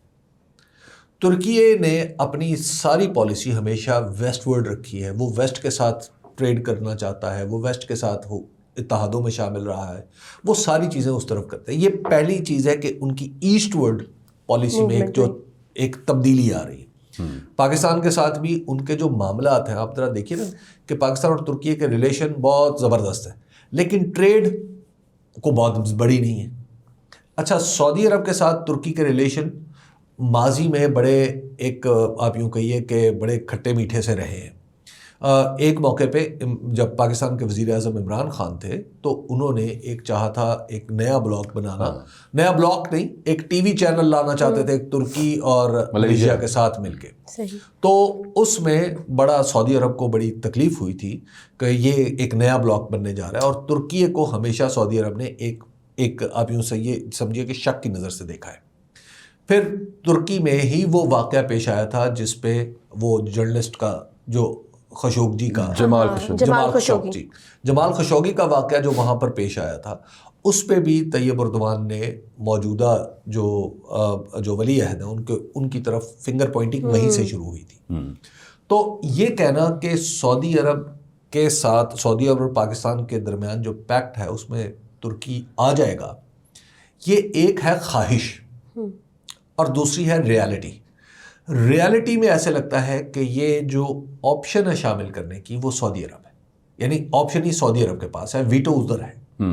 ترکی نے اپنی ساری پالیسی ہمیشہ ویسٹ ورڈ رکھی ہے, وہ ویسٹ کے ساتھ ٹریڈ کرنا چاہتا ہے, وہ ویسٹ کے ساتھ وہ اتحادوں میں شامل رہا ہے, وہ ساری چیزیں اس طرف کرتے ہیں. یہ پہلی چیز ہے کہ ان کی ایسٹ ورڈ پالیسی میں ایک تبدیلی آ رہی ہے. پاکستان کے ساتھ بھی ان کے جو معاملات ہیں, آپ ذرا دیکھیے نا کہ پاکستان اور ترکی کے ریلیشن بہت زبردست ہے, لیکن ٹریڈ کو بہت بڑی نہیں ہے. اچھا, سعودی عرب کے ساتھ ترکی کے ریلیشن ماضی میں بڑے ایک آپ یوں کہیے کہ بڑے کھٹے میٹھے سے رہے ہیں. ایک موقع پہ جب پاکستان کے وزیر اعظم عمران خان تھے تو انہوں نے ایک چاہا تھا ایک نیا بلاک بنانا, نیا بلاک نہیں, ایک ٹی وی چینل لانا چاہتے تھے ترکی اور ملیشیا کے ساتھ مل کے. تو اس میں بڑا سعودی عرب کو بڑی تکلیف ہوئی تھی کہ یہ ایک نیا بلاک بننے جا رہا ہے, اور ترکی کو ہمیشہ سعودی عرب نے ایک آپ یوں سے یہ سمجھیے کہ شک کی نظر سے دیکھا ہے. پھر ترکی میں ہی وہ واقعہ پیش آیا تھا جس پہ وہ جرنلسٹ کا جو خشوگی کا جمال خشوگی کا واقعہ جو وہاں پر پیش آیا تھا, اس پہ بھی طیب اردوان نے موجودہ جو ولی عہد ہیں ان کی طرف فنگر پوائنٹنگ وہیں سے شروع ہوئی تھی. تو یہ کہنا کہ سعودی عرب کے ساتھ, سعودی عرب اور پاکستان کے درمیان جو پیکٹ ہے اس میں ترکی آ جائے گا, یہ ایک ہے خواہش اور دوسری ہے ریالٹی. ریالٹی میں ایسے لگتا ہے کہ یہ جو آپشن ہے شامل کرنے کی وہ سعودی عرب ہے, یعنی آپشن ہی سعودی عرب کے پاس ہے, ویٹو ادھر ہے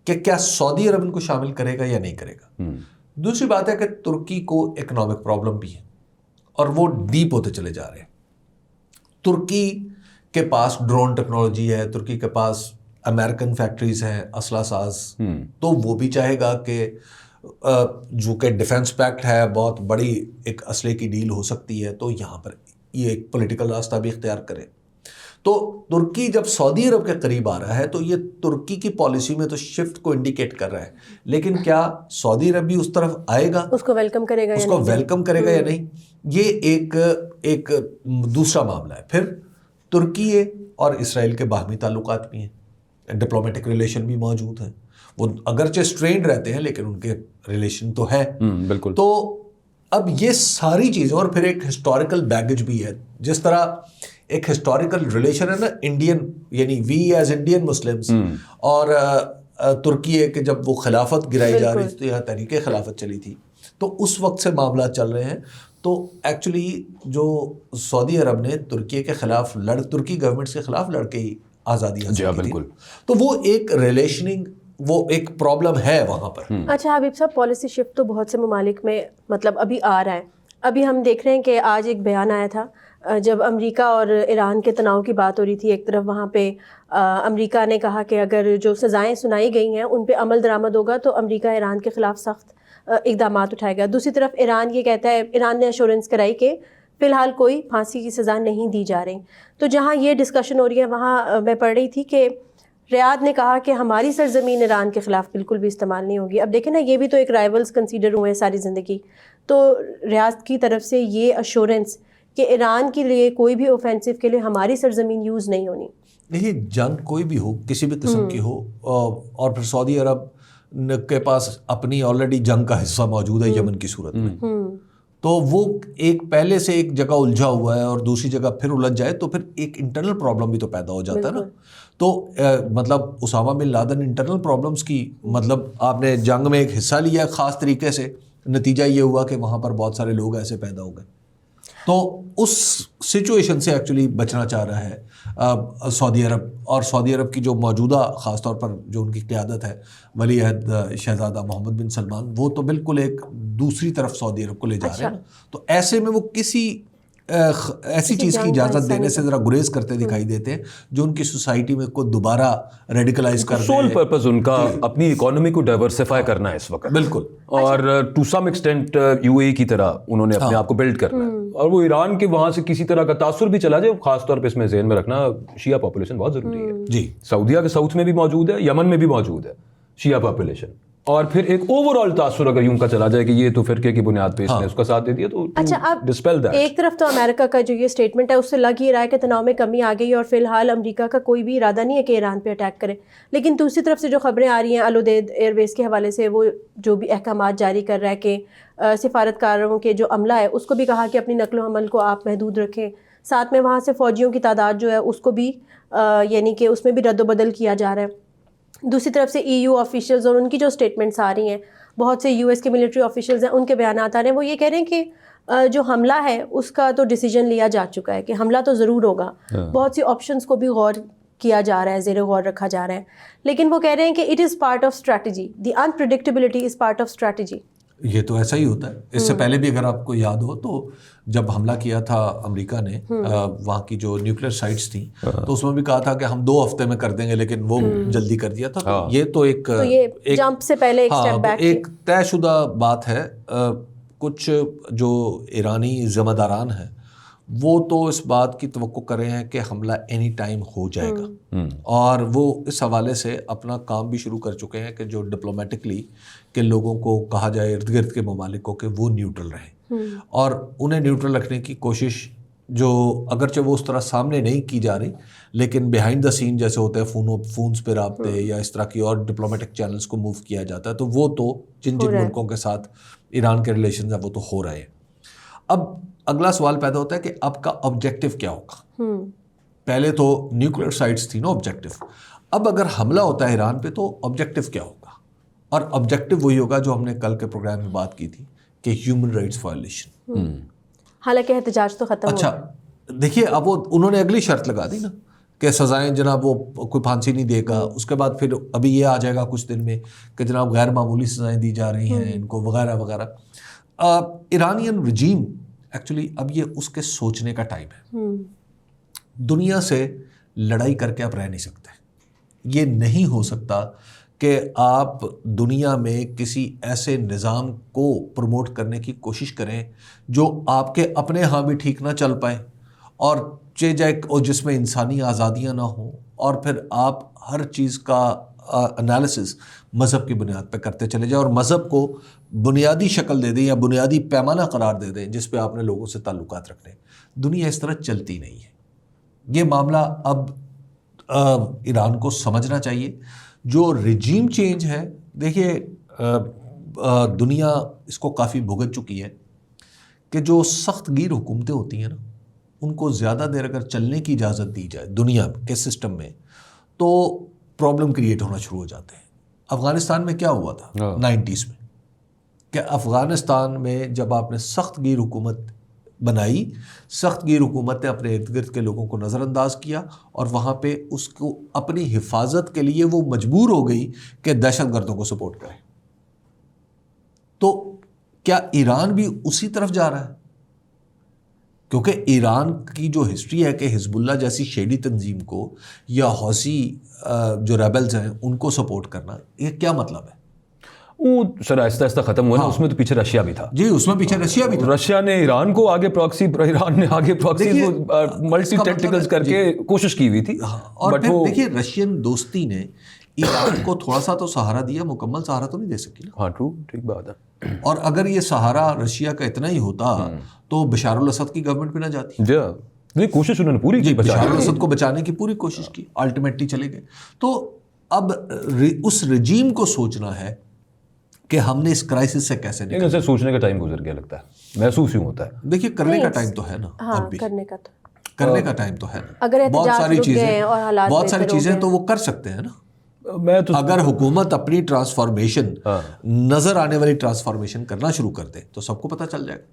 کہ کیا سعودی عرب ان کو شامل کرے گا یا نہیں کرے گا. دوسری بات ہے کہ ترکی کو اکنامک پرابلم بھی ہے اور وہ ڈیپ ہوتے چلے جا رہے ہیں. ترکی کے پاس ڈرون ٹیکنالوجی ہے, ترکی کے پاس امریکن فیکٹریز ہیں اسلحہ ساز, تو وہ بھی چاہے گا کہ جو کہ ڈیفنس پیکٹ ہے, بہت بڑی ایک اسلحے کی ڈیل ہو سکتی ہے, تو یہاں پر یہ ایک پولیٹیکل راستہ بھی اختیار کرے. تو ترکی جب سعودی عرب کے قریب آ رہا ہے تو یہ ترکی کی پالیسی میں تو شفٹ کو انڈیکیٹ کر رہا ہے, لیکن کیا سعودی عرب بھی اس طرف آئے گا, اس کو ویلکم کرے گا, اس کو ویلکم کرے گا یا نہیں, یہ ایک دوسرا معاملہ ہے. پھر ترکی اور اسرائیل کے باہمی تعلقات بھی ہیں, ڈپلومیٹک ریلیشن بھی موجود ہیں, وہ اگرچہ اسٹرینڈ رہتے ہیں لیکن ان کے ریلیشن تو ہے. بالکل. تو اب یہ ساری چیزیں, اور پھر ایک ہسٹوریکل بیگیج بھی ہے, جس طرح ایک ہسٹوریکل ریلیشن ہے نا انڈین, یعنی وی ایز انڈین مسلمس اور ترکی ہے کہ جب وہ خلافت گرائی جا رہی تھی تو یہاں تحریک خلافت چلی تھی, تو اس وقت سے معاملات چل رہے ہیں. تو ایکچولی جو سعودی عرب نے ترکی کے خلاف ترکی گورنمنٹس کے خلاف لڑ کے ہی آزادی حاصل کی تھی, تو وہ ایک ریلیشننگ, وہ ایک پرابلم ہے وہاں پر. اچھا حبیب صاحب, پالیسی شفٹ تو بہت سے ممالک میں مطلب ابھی آ رہا ہے. ابھی ہم دیکھ رہے ہیں کہ آج ایک بیان آیا تھا جب امریکہ اور ایران کے تناؤ کی بات ہو رہی تھی. ایک طرف وہاں پہ امریکہ نے کہا کہ اگر جو سزائیں سنائی گئی ہیں ان پہ عمل درآمد ہوگا تو امریکہ ایران کے خلاف سخت اقدامات اٹھائے گا. دوسری طرف ایران یہ کہتا ہے, ایران نے ایشورنس کرائی کہ فی الحال کوئی پھانسی کی سزا نہیں دی جا رہی. تو جہاں یہ ڈسکشن ہو رہی ہے وہاں میں پڑھ رہی تھی کہ ریاض نے کہا کہ ہماری سرزمین ایران کے خلاف بالکل بھی استعمال نہیں ہوگی. اب دیکھیں نا, یہ بھی تو ایک رائیولز کنسیڈر ہوئے ہیں ساری زندگی. تو ریاض کی طرف سے یہ ایشورنس کہ ایران کے لیے کوئی بھی اوفینسو کے لیے ہماری سرزمین یوز نہیں ہونی. دیکھیے, جنگ کوئی بھی ہو, کسی بھی قسم کی ہو, اور پھر سعودی عرب کے پاس اپنی آلریڈی جنگ کا حصہ موجود ہے یمن کی صورت میں, تو وہ ایک پہلے سے ایک جگہ الجھا ہوا ہے اور دوسری جگہ پھر الجھ جائے تو پھر ایک انٹرنل پرابلم بھی تو پیدا ہو جاتا ہے نا. تو مطلب Osama bin Laden internal problems کی, مطلب آپ نے جنگ میں ایک حصہ لیا خاص طریقے سے, نتیجہ یہ ہوا کہ وہاں پر بہت سارے لوگ ایسے پیدا ہو گئے. تو اس سچویشن سے ایکچولی بچنا چاہ رہا ہے سعودی عرب, اور سعودی عرب کی جو موجودہ خاص طور پر جو ان کی قیادت ہے ولی عہد شہزادہ محمد بن سلمان, وہ تو بالکل ایک دوسری طرف سعودی عرب کو لے جا رہے ہیں. تو ایسے میں وہ کسی ایسی چیز کی اجازت دینے سے ذرا گریز کرتے دکھائی دیتے ہیں جو ان کی سوسائٹی میں کو دوبارہ ریڈیکلائز کر دے. سول پرپز ان کا اپنی اکانومی کو ڈائیورسیفائی کرنا ہے اس وقت. بالکل. اور ٹو سم ایکسٹینٹ یو اے کی طرح انہوں نے اپنے آپ کو بلڈ کرنا ہے. اور وہ ایران کے وہاں سے کسی طرح کا تاثر بھی چلا جائے, خاص طور پہ اس میں ذہن میں رکھنا شیعہ پاپولیشن بہت ضروری ہے. جی, سعودیہ کے ساؤتھ میں بھی موجود ہے, یمن میں بھی موجود ہے شیعہ پاپولیشن. اور پھر ایک اوور آل تاثر اگر یوں کا چلا جائے کہ یہ تو فرقے کی بنیاد پہ اس نے اس کا ساتھ دے دیا تو اچھا. اب ڈسپیل دیٹ. ایک طرف تو امریکہ کا جو یہ اسٹیٹمنٹ ہے اس سے لگ ہی رہا ہے کہ تناؤ میں کمی آ گئی اور فی الحال امریکہ کا کوئی بھی ارادہ نہیں ہے کہ ایران پہ اٹیک کرے, لیکن دوسری طرف سے جو خبریں آ رہی ہیں الودیع ایئر بیس کے حوالے سے, وہ جو بھی احکامات جاری کر رہا ہے کہ سفارتکاروں کے جو عملہ ہے اس کو بھی کہا کہ اپنی نقل و حمل کو آپ محدود رکھیں, ساتھ میں وہاں سے فوجیوں کی تعداد جو ہے اس کو بھی یعنی کہ اس میں بھی رد و بدل کیا جا رہا ہے. دوسری طرف سے EU آفیشلز اور ان کی جو اسٹیٹمنٹس آ رہی ہیں, بہت سے US کے ملٹری آفیشلز ہیں, ان کے بیانات آ رہے ہیں, وہ یہ کہہ رہے ہیں کہ جو حملہ ہے اس کا تو ڈیسیجن لیا جا چکا ہے کہ حملہ تو ضرور ہوگا. بہت سی آپشنس کو بھی غور کیا جا رہا ہے, زیر غور رکھا جا رہا ہے, لیکن وہ کہہ رہے ہیں کہ it is part of strategy, the unpredictability is part of strategy. یہ تو ایسا ہی ہوتا ہے. اس سے پہلے بھی اگر آپ کو یاد ہو تو جب حملہ کیا تھا امریکہ نے وہاں کی جو نیوکلیئر سائٹس تھیں تو اس میں بھی کہا تھا کہ ہم 2 ہفتے میں کر دیں گے, لیکن وہ جلدی کر دیا تھا. یہ تو ایک جمپ سے پہلے ایک اسٹیپ بیک, ایک طے شدہ بات ہے. کچھ جو ایرانی ذمہ داران ہیں وہ تو اس بات کی توقع کر رہے ہیں کہ حملہ اینی ٹائم ہو جائے گا, اور وہ اس حوالے سے اپنا کام بھی شروع کر چکے ہیں کہ جو ڈپلومیٹکلی کہ لوگوں کو کہا جائے ارد گرد کے ممالک کو کہ وہ نیوٹرل رہیں, اور انہیں نیوٹرل رکھنے کی کوشش جو اگرچہ وہ اس طرح سامنے نہیں کی جا رہی, لیکن بیہائنڈ دا سین جیسے ہوتے ہیں فونز پہ رابطے یا اس طرح کی اور ڈپلومیٹک چینلز کو موو کیا جاتا ہے, تو وہ تو جن ملکوں کے ساتھ ایران کے ریلیشنز ہیں وہ تو ہو رہے ہیں. اب اگلا سوال پیدا ہوتا ہے کہ اب کا آبجیکٹیو کیا ہوگا. پہلے تو نیوکلیئر سائٹس تھی نا آبجیکٹیو, اب اگر حملہ ہوتا ہے ایران پہ تو آبجیکٹیو کیا ہوگا؟ اور آبجیکٹیو وہی ہوگا جو ہم نے کل کے پروگرام میں بات کی تھی کہ ہیومن رائٹس وائلیشن. حالانکہ احتجاج تو ختم. اچھا دیکھیے, اب وہ انہوں نے اگلی شرط لگا دی نا کہ سزائیں جناب وہ کوئی پھانسی نہیں دے گا. اس کے بعد پھر ابھی یہ آ جائے گا کچھ دن میں کہ جناب غیر معمولی سزائیں دی جا رہی ہیں ان کو وغیرہ وغیرہ. ایرانین رجیم ایکچولی اب یہ اس کے سوچنے کا ٹائم ہے. دنیا سے لڑائی کر کے آپ رہ نہیں سکتے. یہ نہیں ہو سکتا کہ آپ دنیا میں کسی ایسے نظام کو پروموٹ کرنے کی کوشش کریں جو آپ کے اپنے ہاں بھی ٹھیک نہ چل پائے اور اور جس میں انسانی آزادیاں نہ ہوں, اور پھر آپ ہر چیز کا انالیسس مذہب کی بنیاد پہ کرتے چلے جائیں اور مذہب کو بنیادی شکل دے دیں یا بنیادی پیمانہ قرار دے دیں جس پہ آپ نے لوگوں سے تعلقات رکھنے. دنیا اس طرح چلتی نہیں ہے. یہ معاملہ اب ایران کو سمجھنا چاہیے. جو رجیم چینج ہے, دیکھیے دنیا اس کو کافی بھگت چکی ہے کہ جو سخت گیر حکومتیں ہوتی ہیں نا, ان کو زیادہ دیر اگر چلنے کی اجازت دی جائے دنیا کے سسٹم میں تو پرابلم کریٹ ہونا شروع ہو جاتے ہیں. افغانستان میں کیا ہوا تھا 90s میں, کہ افغانستان میں جب آپ نے سخت گیر حکومت بنائی, سخت گیر حکومت نے اپنے ارد گرد کے لوگوں کو نظر انداز کیا اور وہاں پہ اس کو اپنی حفاظت کے لیے وہ مجبور ہو گئی کہ دہشت گردوں کو سپورٹ کرے. تو کیا ایران بھی اسی طرف جا رہا ہے؟ کیونکہ ایران کی جو ہسٹری ہے کہ حزب اللہ جیسی شیڈی تنظیم کو یا حوثی جو ریبلز ہیں ان کو سپورٹ کرنا, یہ کیا مطلب ہے؟ وہ سر آہستہ آہستہ ختم ہوا نا. اس میں تو پیچھے رشیا بھی تھا. جی اس میں پیچھے رشیا بھی تھا. رشیا نے ایران کو آگے پراکسی, ایران نے آگے پراکسی ملٹی ٹیکٹیکلز کر کے کوشش کی ہوئی تھی. اور پھر دیکھیے رشین دوستی نے ایران کو تھوڑا سا تو سہارا دیا, مکمل سہارا تو نہیں دے سکی نا. ہاں ٹرو, ٹھیک بات ہے. اور اگر یہ سہارا رشیا کا اتنا ہی ہوتا تو بشار الاسد کی گورنمنٹ بھی نہ جاتی. جی کوشش انہوں نے پوری کی, بشار الاسد کو بچانے کی پوری کوشش کی, الٹیمیٹلی چلے گئے. تو اب اس رجیم کو سوچنا ہے کہ ہم نے اس کرائسس سے کیسے نکلنا. اسے سوچنے کا ٹائم گزر گیا لگتا ہے, محسوس یوں ہوتا ہے. دیکھیے کرنے کا ٹائم تو ہے نا, اب بھی کرنے کا ٹائم تو ہے نا. اگر بہت ساری چیزیں تو وہ کر سکتے ہیں نا. میں تو اگر حکومت اپنی ٹرانسفارمیشن نظر آنے والی ٹرانسفارمیشن کرنا شروع کر دے تو سب کو پتہ چل جائے گا.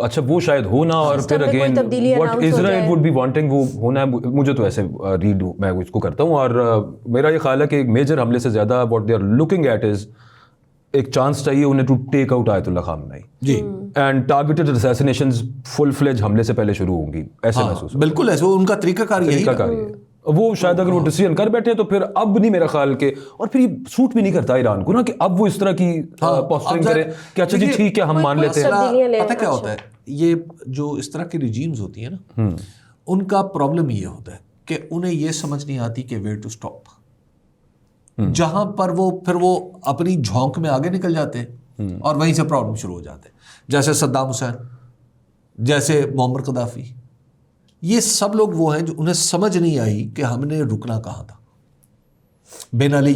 اچھا وہ شاید ہونا, اور پھر again what Israel would be wanting وہ ہونا ہے. مجھے تو ایسے ریڈ میں اس کو کرتا ہوں, اور میرا یہ خیال ہے کہ ایک میجر حملے سے زیادہ what they are looking at is ایک چانس چاہیے انہیں ٹو ٹیک آؤٹ آیت اللہ خامنئی جی اینڈ ٹارگیٹڈ اسیسینیشنز فل فلیج حملے سے پہلے شروع ہوں گی ایسے محسوس بالکل ایسے ان کا طریقہ کار یہی طریقہ کار ہے وہ شاید اگر وہ ڈیسیژن کر بیٹھے تو پھر اب نہیں میرا خیال کہ اور پھر یہ سوٹ بھی نہیں کرتا ایران کو نا کہ اب وہ اس طرح کی پوسچرنگ کریں کہ اچھا جی ٹھیک ہے ہم مان لیتے ہیں. پتہ کیا ہوتا ہے یہ جو اس طرح کی ریجیمز ہوتی ہیں نا ان کا پرابلم یہ ہوتا ہے کہ انہیں یہ سمجھ نہیں آتی کہ ویئر ٹو اسٹاپ. جہاں پر وہ پھر وہ اپنی جھونک میں آگے نکل جاتے ہیں اور وہیں سے پرابلم شروع ہو جاتے ہیں. جیسے صدام حسین, جیسے معمر قذافی, یہ سب لوگ وہ ہیں جو انہیں سمجھ نہیں آئی کہ ہم نے رکنا کہاں تھا. بن علی,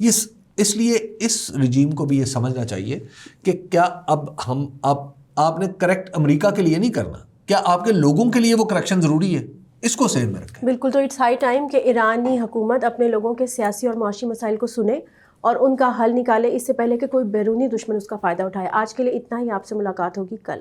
یہ اس لیے اس رجیم کو بھی یہ سمجھنا چاہیے کہ کیا اب ہم آپ نے کریکٹ امریکہ کے لیے نہیں کرنا, کیا آپ کے لوگوں کے لیے وہ کریکشن ضروری ہے, اس کو ذہن میں رکھیں. بالکل. تو اٹس ہائی ٹائم کہ ایرانی حکومت اپنے لوگوں کے سیاسی اور معاشی مسائل کو سنے اور ان کا حل نکالے اس سے پہلے کہ کوئی بیرونی دشمن اس کا فائدہ اٹھائے. آج کے لیے اتنا ہی, آپ سے ملاقات ہوگی کل.